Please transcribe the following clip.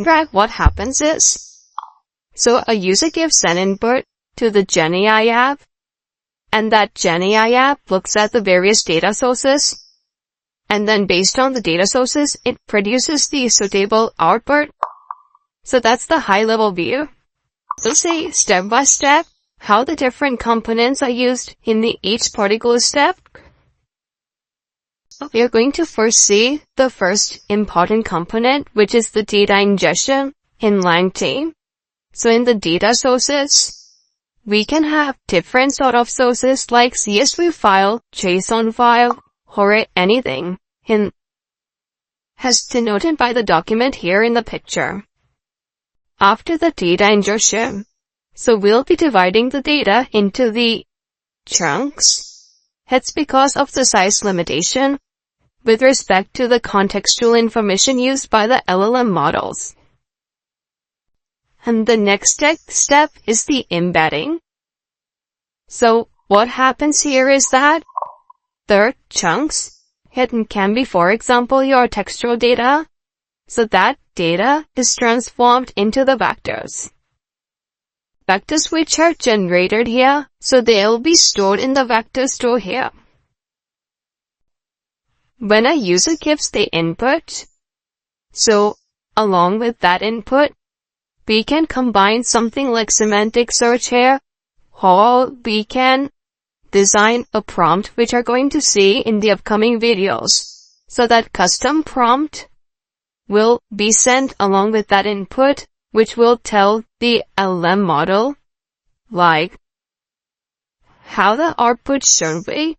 track, what happens is, so a user gives an input to the GenAI app, and that GenAI app looks at the various data sources, and then based on the data sources, it produces the suitable output. So that's the high-level view. We'll see step by step how the different components are used in each particular step. We are going to first see the first important component, which is the data ingestion in Langchain. So in the data sources, we can have different sort of sources like CSV file, JSON file, or anything as denoted by the document here in the picture. After the data ingestion, so we'll be dividing the data into the chunks. It's because of the size limitation with respect to the contextual information used by the LLM models. And the next step is the embedding. So what happens here is that the chunks can be, for example, your textual data. So that data is transformed into the vectors. Vectors which are generated here, so they'll be stored in the vector store here. When a user gives the input, so along with that input, we can combine something like semantic search here, or we can design a prompt which are going to see in the upcoming videos. So that custom prompt will be sent along with that input, which will tell the LLM model, like, how the output should be.